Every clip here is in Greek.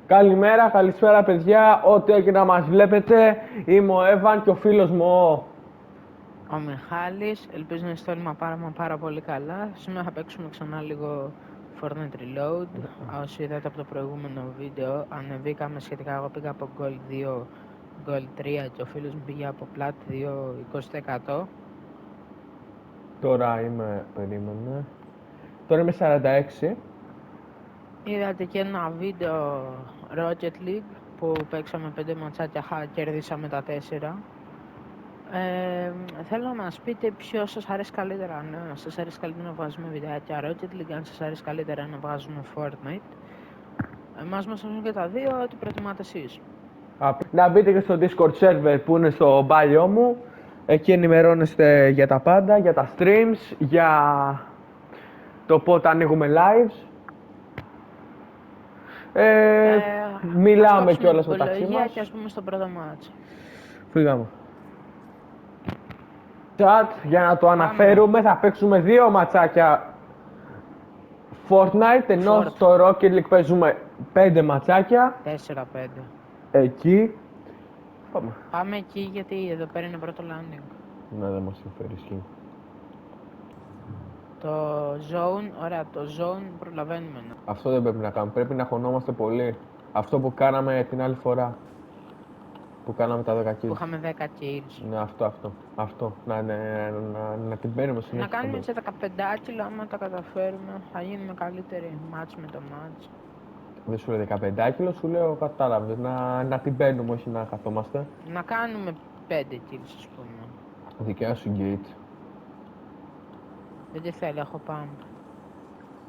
Καλημέρα, καλησπέρα παιδιά, ό,τι και να μας βλέπετε. Είμαι ο Εύαν και ο φίλος μου ο Μιχάλης, ελπίζω να είστε όλοι πάρα πολύ καλά. Σήμερα θα παίξουμε ξανά λίγο Fortnite Reload. Όσοι είδατε από το προηγούμενο βίντεο, ανεβήκαμε σχετικά. Εγώ πήγα από Gold 2, Gold 3 και ο φίλος μου πήγε από Plat 2, 20%. Τώρα περίμενε. Τώρα είμαι 46. Είδατε και ένα βίντεο Rocket League που παίξαμε 5 ματσάκια, κερδίσαμε τα 4. Θέλω να μας πείτε ποιο σας αρέσει καλύτερα. Αν σας αρέσει καλύτερα να βάζουμε βιντεάκια Rocket League, αν σας αρέσει καλύτερα να βάζουμε Fortnite. Εμάς μας αρέσουν και τα δύο, ό,τι προτιμάτε εσείς. Να μπείτε και στο Discord server που είναι στο bio μου. Εκεί ενημερώνεστε για τα πάντα, για τα streams, για το πότε ανοίγουμε lives. Μιλάμε κιόλας μεταξύ μας. Και ας πούμε στο πρώτο μάτσο. Φύγαμε. Chat, για να το αναφέρουμε, θα παίξουμε 2 ματσάκια Fortnite, ενώ στο Rocket League παίζουμε 5 ματσάκια. 4-5. Εκεί. Πάμε εκεί γιατί εδώ πέρα είναι πρώτο landing. Ναι, δεν μας συμφέρει, ισχύει. Το zone, ωραία, το zone προλαβαίνουμε. Αυτό δεν πρέπει να κάνουμε, πρέπει να χωνόμαστε πολύ. Αυτό που κάναμε την άλλη φορά. Που κάναμε τα 10 kills. Που είχαμε 10 kills. Ναι, αυτό. Να την παίρνουμε συνέχεια. Να κάνουμε σε 15 kilo, άμα τα καταφέρουμε, θα γίνουμε καλύτεροι match με το match. Δεν σου λέω 15 kilo, σου λέω κατάλαβες, να την παίρνουμε, όχι να καθόμαστε. Να κάνουμε 5 kills, ας πούμε. Δικιά σου gate. Δεν τη θέλω, έχω pump.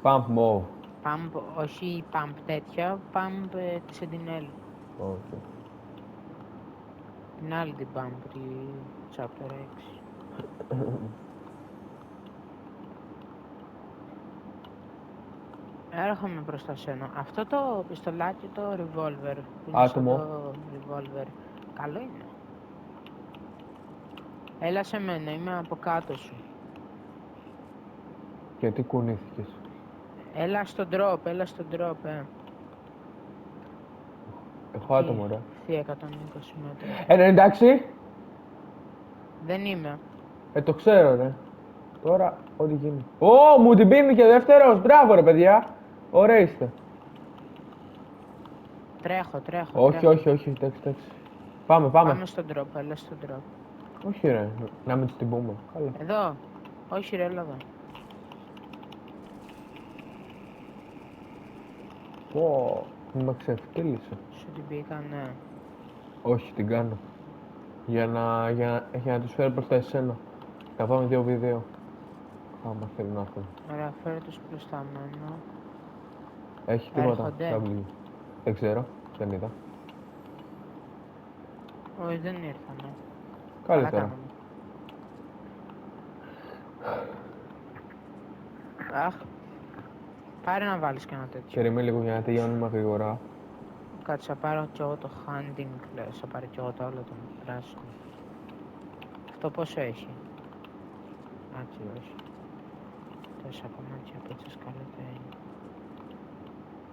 Pump move. Pump, όχι pump τέτοια, pump τη Sentinel. Okay. Την άλλη την pump, τη chapter 6. Έρχομαι προς τα σένα. Αυτό το πιστολάκι, το revolver, που είναι Άτομο. το revolver, καλό είναι. Έλα σε μένα, είμαι από κάτω σου. Γιατί κουνήθηκες? Έλα στο drop, Έχω άτομο, ρε. Θεία 120 μέτρα. Εντάξει. Δεν είμαι. Το ξέρω, ρε. Τώρα, ό,τι γίνει. Μου την πίνει και δεύτερος. Μπράβο, ρε, παιδιά. Ωραία είστε. Τρέχω. Όχι, εντάξει. Πάμε. Πάμε στον drop, έλα στον drop. Όχι, ρε, να μην την πούμε. Καλά. Εδώ. Όχι, ρε, έλα εδώ. Πω, με ξεφτύλισε. Σου την πήγα, ναι. Όχι, την κάνω. Για να τους φέρω προς τα εσένα. Θα πάμε 2v2. Άμα θέλει να έρθουν. Ωραία, φέρε τους προς τα μένα. Έχει τίποτα. Έρχονται. Δεν ξέρω, δεν είδα. Όχι, δεν ήρθανε. Καλύτερα. Αχ. Πάρε να βάλεις και ένα τέτοιο. Περιμένει λίγο για να τελειώνουμε γρήγορα. Κάτσε, θα πάρω κι εγώ το hunting, λες, θα πάρω κι εγώ το άλλο το πράσινο. Αυτό πόσο έχει? Άτσι, όχι. 4 κομμάτια από έτσι σκάλετε.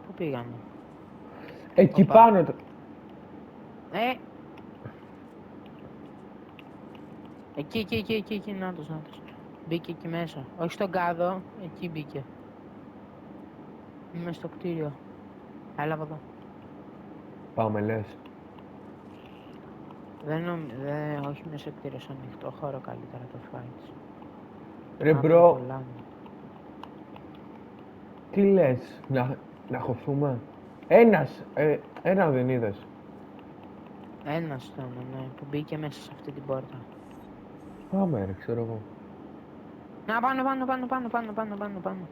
Πού πήγανε? Εκεί πάνω. Εκεί, νάτος. Μπήκε εκεί μέσα. Όχι στον κάδο, εκεί μπήκε. Είμαι στο κτίριο. Έλα από εδώ. Πάμε, λες. Όχι μέσα στο κτίριο, σε ανοιχτό χώρο καλύτερα το fights. Ρε μπρο, τι λες, να χωθούμε? Ένα δεν είδες? Ένας ήταν, ναι, που μπήκε μέσα σε αυτή την πόρτα. Πάμε, ρε, ξέρω εγώ. Να πάνω.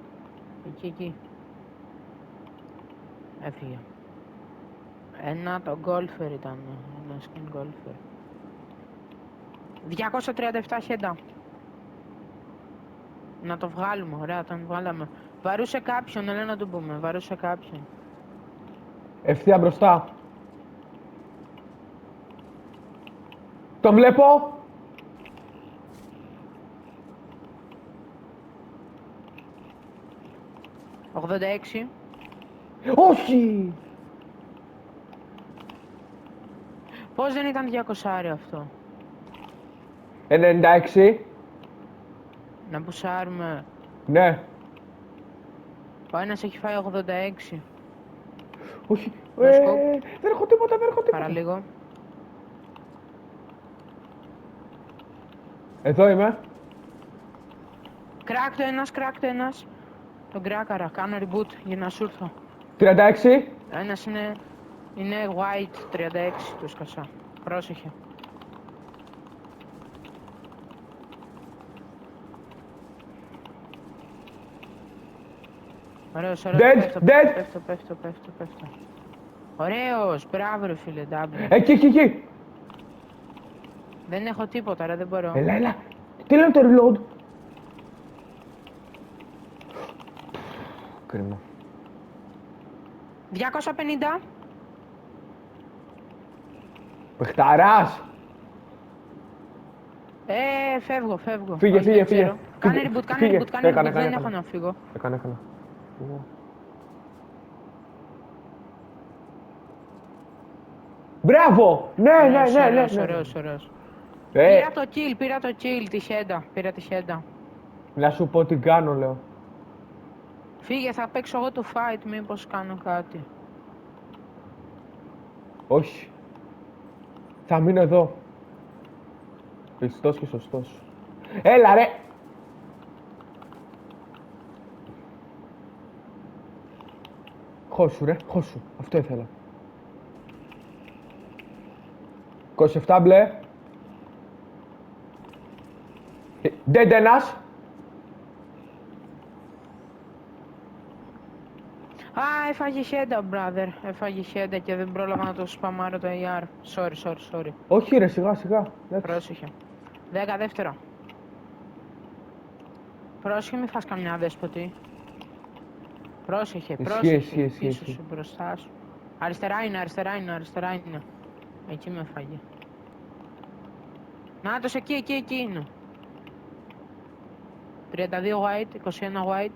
Εκεί. Έφυγε. Ένα το golfer ήταν, ένα skin golfer. 237 χέντα. Να το βγάλουμε, ωραία, τον βγάλαμε. Βαρούσε κάποιον, έλα να το πούμε, βαρούσε κάποιον. Ευθεία μπροστά. Τον βλέπω. «86». Όχι! Πώς δεν ήταν 200 αυτό. 96. Να πουσάρουμε. Ναι. Ο ένας έχει φάει 86. Όχι. No scope. Δεν έχω τίποτα, δεν έχω τίποτα. Παραλίγο. Εδώ είμαι. Κράκ το ένας. Τον κράκαρα. Κάνω reboot για να σου έρθω. 36. Ένας είναι white 36 του σκασά. Πρόσεχε. Ωραίος, ωραίος. Dead, dead. Πέφτω. Ωραίος, μπράβο ρε φίλε, W. Εκεί. Δεν έχω τίποτα, ρε, δεν μπορώ. Έλα. Τι λένε το reload. Κρίμα. 250. Παιχταράς. Φεύγω. Φύγε, Όχι, φύγε, δεν ξέρω. φύγε. Κάνε Φύγε, reboot, κάνε φύγε. reboot, κάνε Έκανα, reboot. Δεν έκανα. έχω να φύγω. Έκανα. Μπράβο! Ναι. Ωραίος. Ε, Πήρα το kill, πήρα τη χέντα. να σου πω τι κάνω, λέω. Φύγε, θα παίξω εγώ το fight, μήπως κάνω κάτι. Όχι. Θα μείνω εδώ. Πιστός και σωστός. Έλα ρε! Χώσου ρε, χώσου. Αυτό ήθελα. 27 μπλε. Dead ένας. Α, έφαγε χέντα, brother. Έφαγε χέντα και δεν πρόλαβα να το σπαμάρω το AR. Sorry. Όχι ρε, σιγά. Πρόσεχε. 10 δεύτερα. Πρόσεχε, μη φας καμιά δέσποτη. Πρόσεχε. Ισχύει. Πίσω σου, μπροστά σου. Αριστερά είναι. Εκεί με έφαγε. Νάτος, εκεί είναι. 32 white, 21 white.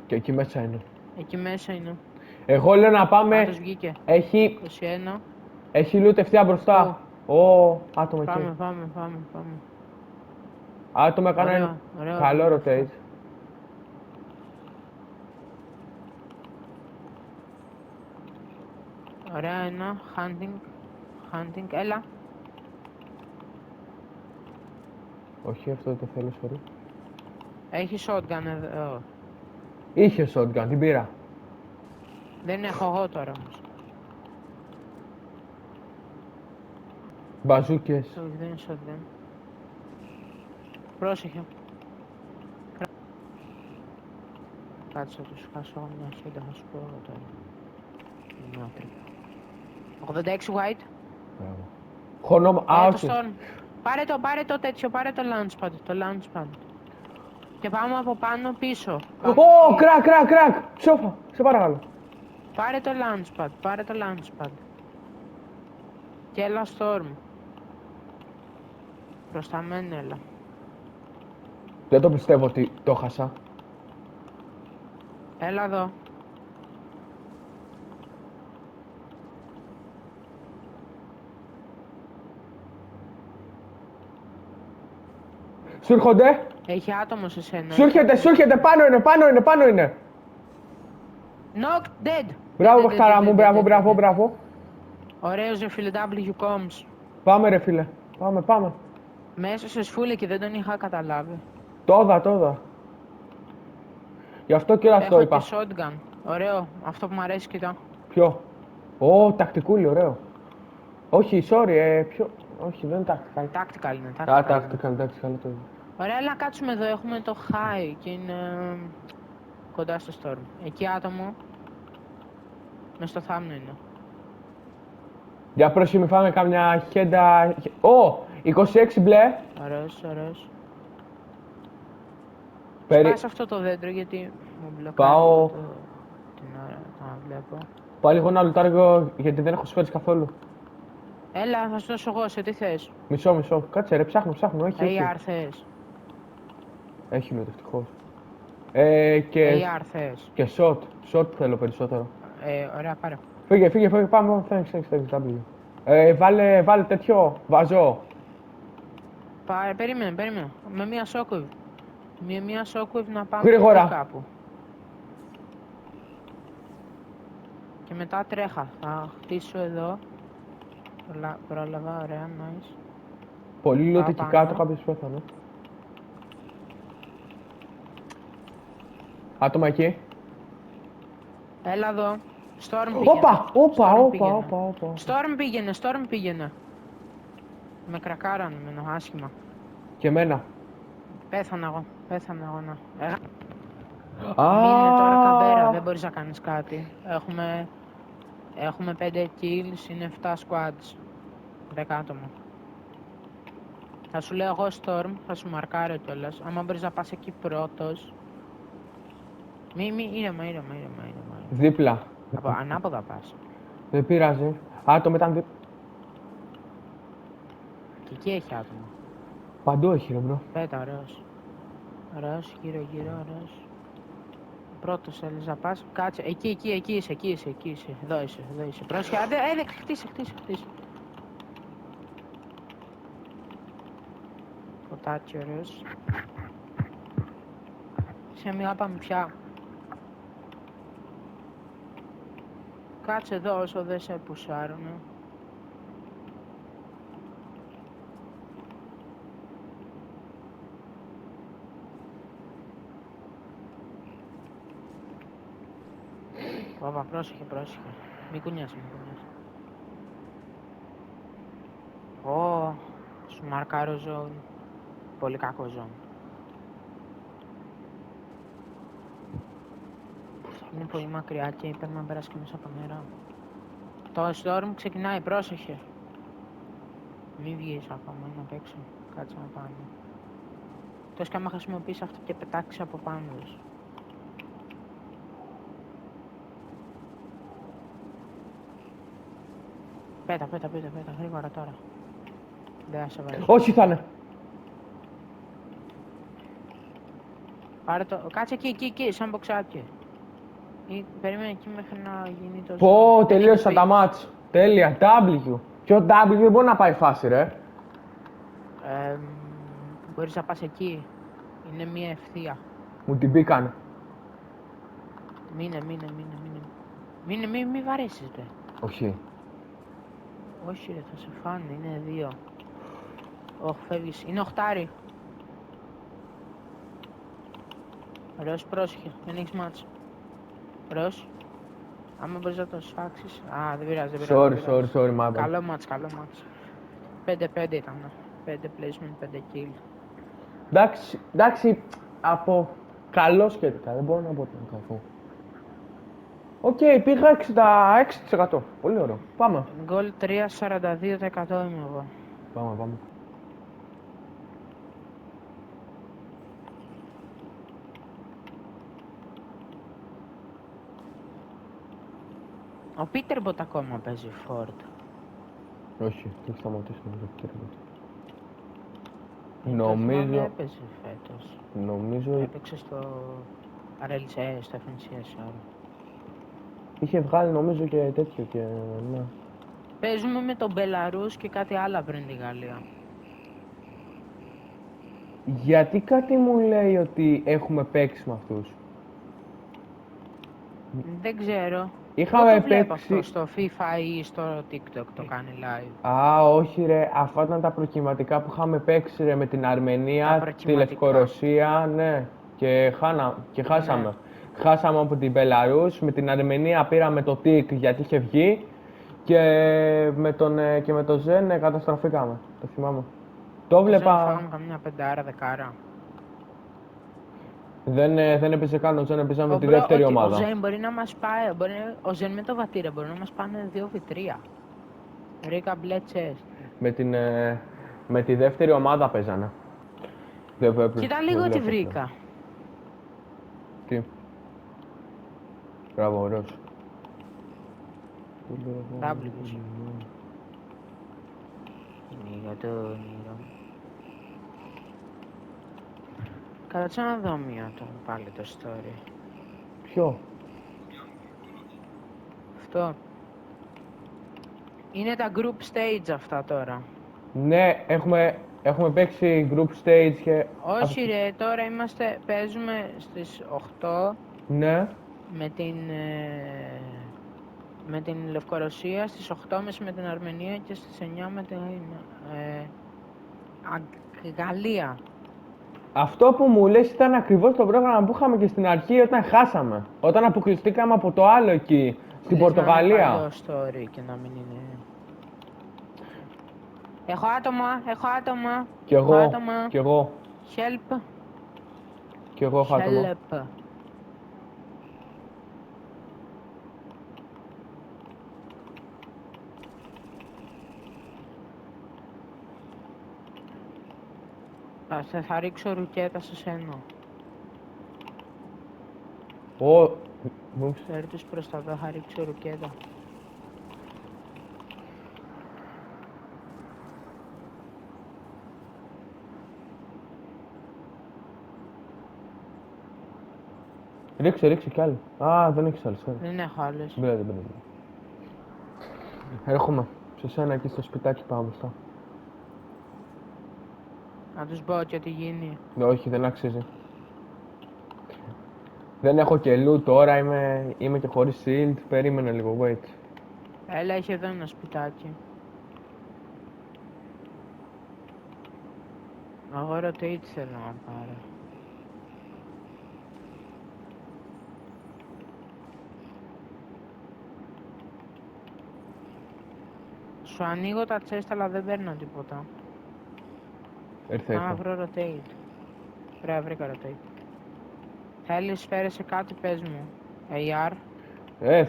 Και εκεί μέσα είναι. Εκεί μέσα είναι. Εγώ λέω να πάμε. Νάτος βγήκε. Έχει 21. loot ευθεία μπροστά. Άτομο εκεί. Πάμε. Άτομο έκανε ωραίο. καλό rotate. Ωραία, ένα. Hunting. Έλα. Όχι, αυτό δεν το θέλω, sorry. Έχει shotgun εδώ. Είχε shotgun, την πήρα. Δεν έχω εγώ τώρα όμως. Μπαζούκες. Όχι, δεν είναι shotgun. Πρόσεχε. Κάτσε να τους χάσω μια χέντα, θα σου πω εγώ τώρα. Μια τρύπα. 86 white. Μπράβο. Χωνόμα, Το όχι. stone. Πάρε το τέτοιο, πάρε το launchpad. Και πάμε από πάνω πίσω. Κρακ! Σόφα, σε παρακαλώ. Πάρε το launchpad. Και έλα storm. Προς τα μένα έλα. Δεν το πιστεύω ότι το χάσα. Έλα εδώ. Σου έρχονται. Έχει άτομο σε σένα. Σου έρχεται, πάνω είναι. Knocked dead. Μπράβο, Dead, παιχταρά dead, μου, dead. μπράβο. Ωραίος ρε φίλε W coms. Πάμε ρε φίλε, πάμε. Μέσα σε σφούλε και δεν τον είχα καταλάβει. Τόδα. Γι' αυτό και αυτό Έχω είπα. και shotgun. Ωραίο. Αυτό που μου αρέσει, κοιτά. Ποιο? Τακτικούλι, ωραίο. Όχι, sorry, ποιο? Όχι, δεν είναι tactical. Tactical είναι. Tactical, εντάξει, καλό το είδα. Ωραία, αλλά κάτσουμε εδώ. Έχουμε το high και είναι κοντά στο storm. Εκεί άτομο. Μες στο θάμνο είναι. Για πρόσχη μη φάμε κάμια χέντα... 26 μπλε. Ωραίος. Περί... Σπάσε αυτό το δέντρο γιατί μου μπλοκάρει Πάω... την ώρα να βλέπω. Πάω λίγο να λουτάρω γιατί δεν έχω σφαίρες καθόλου. Έλα, θα σου δώσω εγώ. Σε τι θες? Μισό. Κάτσε ρε, ψάχνω. Έχει. AR θες? Έχει loot, ευτυχώς. AR θες? Και shot θέλω περισσότερο. Ωραία, πάρε. Φύγε, πάμε. Thanks, W. Βάλε τέτοιο, βάζω. Περίμενε. Με μία shockwave. Με μία shockwave να πάμε Γρήγορα. εκεί κάπου. Και μετά τρέχα. Θα χτίσω εδώ. Πρόλαβα, ωραία, nice. Πολύ λούτ Πάω εκεί πάνω. κάτω, κάποιος πέθανε. Άτομα εκεί. Έλα εδώ. Storm πήγαινε. Όπα. Storm πήγαινε. Με κρακάρανε, με άσχημα. Και εμένα. Πέθανα εγώ, ναι. Α, Μείνε τώρα καβέρα, δεν μπορείς να κάνεις κάτι. Έχουμε 5 kills, είναι 7 squads. 10 άτομα. Θα σου λέω εγώ Storm, θα σου μαρκάρω κιόλας. Άμα μπορείς να πας εκεί πρώτος. Ήρεμα. δίπλα. Ανάποδα πας. Δεν πειράζει. Άτομα ήταν δίπλα. Και εκεί έχει άτομα. Παντού έχει ρε μπρο. Πέτα, ωραίος. Ωραίος, γύρω, ωραίος. Πρώτος θέλεις να πας. Κάτσε, εκεί είσαι. Εδώ είσαι. Πρόσεχε, χτίσε. Φωτάκι ωραίος. Σε μία πάμε πια. Κάτσε εδώ όσο δεν σε πουσάρουνε. Πάπα, πρόσεχε. Μη κουνιάσαι. Σου μαρκάρω ζώνη. Πολύ κακό ζώνη. Είναι πολύ μακριά και πρέπει να περάσει και μέσα από νερό. Το storm ξεκινάει, πρόσεχε. Μην βγεις ακόμα, είναι απ' έξω. Κάτσε να πάμε. Τόσο και άμα χρησιμοποιείς αυτό και πετάξεις από πάνω τους. Πέτα, γρήγορα τώρα. Δεν θα σε βάλω. Όχι θα είναι. Πάρε το, κάτσε εκεί, σαν μποξάκι. Περίμενε εκεί μέχρι να γίνει το... Πω, τελείωσα τα μάτς. Τέλεια, W. Ποιο W δεν μπορεί να πάει φάση ρε. Μπορείς να πας εκεί. Είναι μία ευθεία. Μου την πήκανε. Μείνε. Μη βαρέσεις ρε. Όχι. Όχι ρε, θα σε φάνε, είναι 2. Φεύγεις, είναι 8. Ωραίος, πρόσεχε, δεν έχεις μάτς. Ωραίος. Άμα μπορείς να το σφάξεις. Δεν πειράζει. Sorry, my bad. Καλό μάτς. 5-5 ήταν. 5 placement, 5 kill. Εντάξει, από καλό σχετικά, δεν μπορώ να πω ότι είναι κακό. Οκ, πήγα 66%. Πολύ ωραίο. Πάμε. Goal 3,42% είμαι εγώ. Πάμε. Ο Peterbot ακόμα παίζει Ford. Όχι, το έχει σταματήσει νομίζω ο Peterbot. Νομίζω... έπαιζε φέτος. Νομίζω... Έπαιξε στο RLCS, στο FNCS. Είχε βγάλει νομίζω και τέτοιο και... ναι. Παίζουμε με τον Μπελαρούς και κάτι άλλο πριν τη Γαλλία. Γιατί κάτι μου λέει ότι έχουμε παίξει με αυτούς. Δεν ξέρω. Είχαμε το βλέπω παίξει... αυτό στο FIFA ή στο TikTok το κάνει live. Όχι ρε, αυτά ήταν τα προκριματικά που είχαμε παίξει ρε με την Αρμενία, τη Λευκορωσία, ναι. Και χάσαμε. Ναι. Χάσαμε από την Μπελαρούς, με την Αρμενία πήραμε το TIC γιατί είχε βγει και με τον Ζεν καταστραφήκαμε, το θυμάμαι. Το βλέπα... Φάγαμε καμιά 5-10. Δεν έπαιζε καν ο Ζεν, έπαιζαμε τη δεύτερη ομάδα. Ο Ζεν μπορεί να μας πάει, ο Ζεν με το βατήρα μπορεί να μας πάνε 2v3. Ρίκα μπλε τσες. Με τη δεύτερη ομάδα παίζανε. Κοίτα λίγο τι βρήκα. Τι. Μπράβο, ωραίος. Τάμπλικος. Είναι για το όνειρο. Κάτσε να δω μία το πάλι το story. Ποιο? Αυτό. Είναι τα group stage αυτά τώρα. Ναι, έχουμε παίξει group stage και... Όχι ρε, τώρα παίζουμε στις 8 Ναι. με την Λευκορωσία, στις 8.30 με την Αρμενία και στις 9 με την Γαλλία. Αυτό που μου λες ήταν ακριβώς το πρόγραμμα που είχαμε και στην αρχή όταν χάσαμε. Όταν αποκλειστήκαμε από το άλλο εκεί, στην Λες Πορτογαλία. να είναι παλιό story και να μην είναι... Έχω άτομα. Κι εγώ, Άτομα. κι εγώ, Help. κι εγώ έχω άτομα. Help. Θα ρίξω ρουκέτα σε σένα. Μου Έρθεις προς τα εδώ, θα ρίξω ρουκέτα. ρίξε κι άλλη. Α, δεν έχεις άλλη, sorry. Δεν έχω άλλες. Δεν πειράζει. Έρχομαι σε σένα εκεί στο σπιτάκι πάω μπροστά. Να τους πω και τι γίνει. Όχι, δεν αξίζει. Δεν έχω και loot τώρα, είμαι και χωρίς shield. Περίμενε λίγο, wait. Έλα, έχει εδώ ένα σπιτάκι. Εγώ rotate θέλω να πάρω. Σου ανοίγω τα chest αλλά δεν παίρνω τίποτα. Ήρθε. Να βρω rotate. Ωραία, βρήκα rotate. Θέλεις φέρεσαι κάτι, πες μου. AR.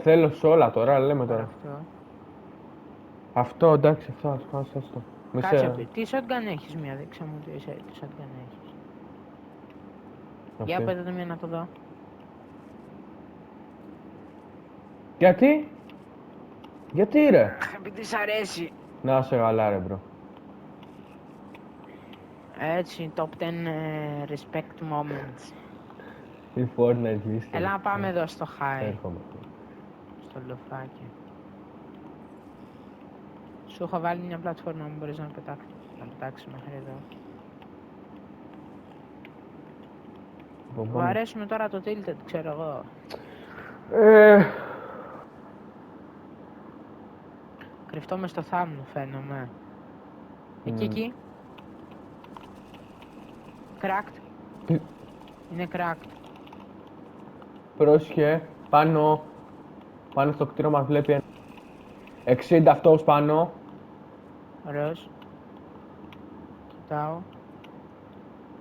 Θέλω σε όλα τώρα, λέμε τώρα. Αυτό. Αυτό, εντάξει, αυτό, ας το. Κάτσε, τι shotgun έχεις μία, δείξε μου τι shotgun έχεις. Για πέτα το μία να το δω. Γιατί ρε? Επειδή σ' αρέσει. Να σε καλά ρε μπρο. Έτσι, top 10 respect moments. Η Fortnite λύση. Έλα να πάμε εδώ στο high. Έρχομαι. Στο λοφάκι. Σου έχω βάλει μια πλατφόρμα που μπορείς να πετάξεις μέχρι εδώ. Μου αρέσουμε τώρα το tilted, ξέρω εγώ. Κρυφτώ μες στο θάμνο φαίνομαι. Εκεί. Cracked. Είναι cracked. Πρόσχε, πάνω στο κτίριο μας βλέπει 60 αυτός πάνω. Ωραίος. Κοιτάω.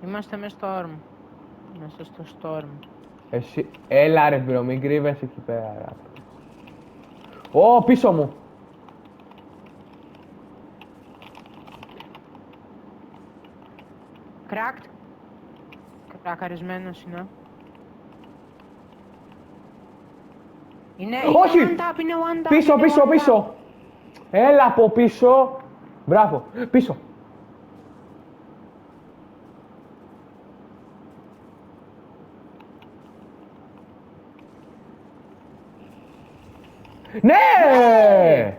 Είμαστε μέσα στο storm. Είμαστε στο storm. Εσύ, έλα ρε μπρο, μην κρύβεσαι εκεί πέρα. Ω, πίσω μου. Cracked. Κρακαρισμένος είναι. Όχι! Είναι one tap, είναι one tap. Πίσω. Έλα από πίσω. Μπράβο, πίσω. Ναι!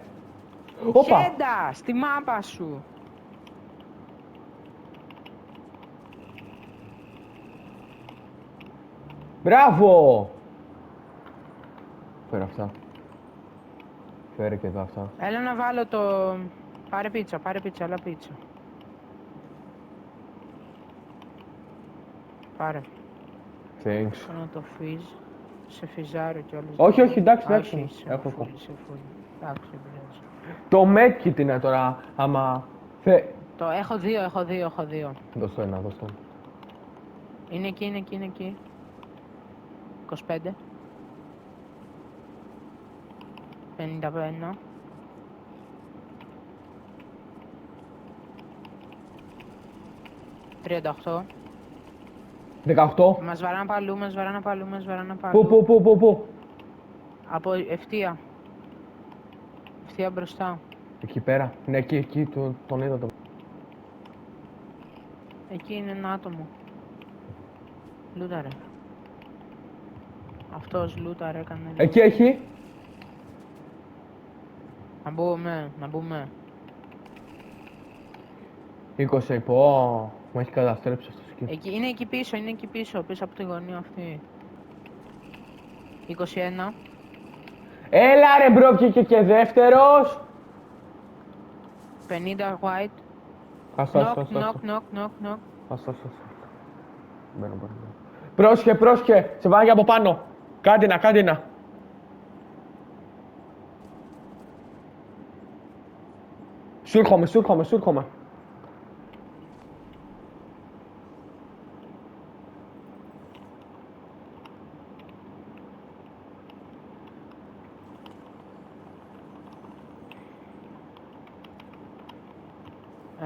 Όπα. Χέντα, στη μάπα σου. Μπράβο! Φέρε αυτά. Φέρε και εδώ αυτά. Έλα να βάλω το... Πάρε πίτσα, άλλα πίτσα. Πάρε. Thanks. Κάνω το φυζ. Σε φυζάρω κιόλας. Όχι, εντάξει. Έχω Έχω. φουλ. Εντάξει, δεν πειράζει. Το medkit είναι τώρα, άμα... Το έχω δύο. Δώσ' το ένα. Είναι εκεί. 25. 51. 38. 18. Μας βαράνε παλού. Πού. Από ευθεία. Ευθεία μπροστά. Εκεί πέρα. Ναι, εκεί τον είδα το. Εκεί είναι ένα άτομο. Λούταρε. Αυτός λούταρε, έκανε. Εκεί έχει. Να μπούμε. 20 πω, μου έχει καταστρέψει αυτό το σκύλο. Είναι εκεί πίσω, πίσω από τη γωνία αυτή. 21. Έλα ρε μπρο, βγήκε και δεύτερος. 50 white. Άστο. Knock. Άστο. Μπαίνω. Πρόσχε, σε βάγει από πάνω. Κάντινα. Σου έρχομαι.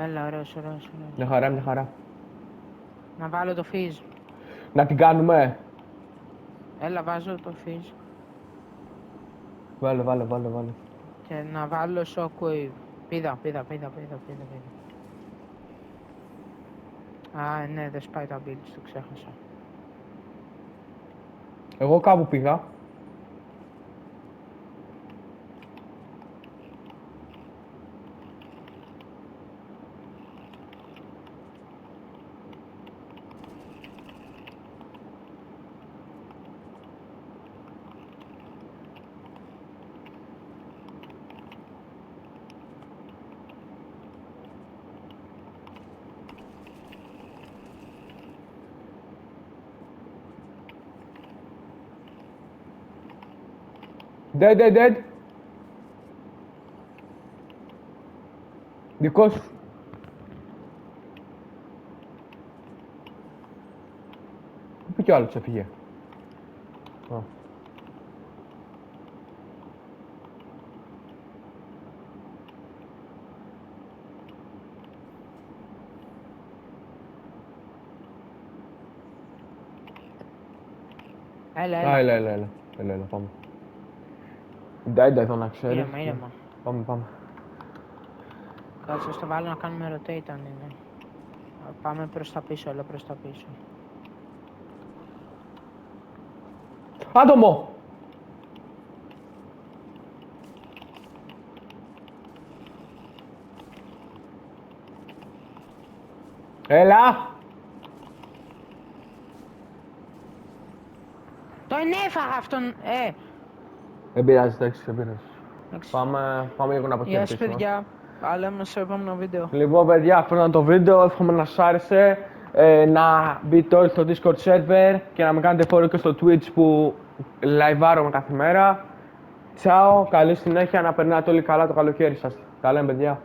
Έλα, ωραίος. Μια χαρά. Να βάλω το fizz. Να την κάνουμε. Έλα, βάζω το fizz. Βάλε. Και να βάλω shockwave. Πήδα. Α, ναι, δεν σπάει τα builds, το ξέχασα. Εγώ κάπου πήγα. Dead. Δικός σου. Πού πήγε ο άλλος, έφυγε. Έλα, πάμε. Ντάιντα εδώ να ξέρεις. Ήρεμα. Πάμε. Κάτσε, στο βάλω να κάνουμε rotate αν είναι. Πάμε προς τα πίσω, όλα προς τα πίσω. Άτομο! Έλα! Τον έφαγα αυτόν, Δεν πειράζει, εντάξει. Εντάξει. Πάμε λίγο να Γεια σας αποχαιρετήσουμε. παιδιά, τα λέμε στο επόμενο βίντεο. Λοιπόν, παιδιά, αυτό ήταν το βίντεο. Εύχομαι να σας άρεσε. Να μπείτε όλοι στο Discord server και να με κάνετε follow και στο Twitch που live-άρομαι κάθε μέρα. Τσάω, καλή συνέχεια, να περνάτε όλοι καλά το καλοκαίρι σας. Τα λέμε, παιδιά.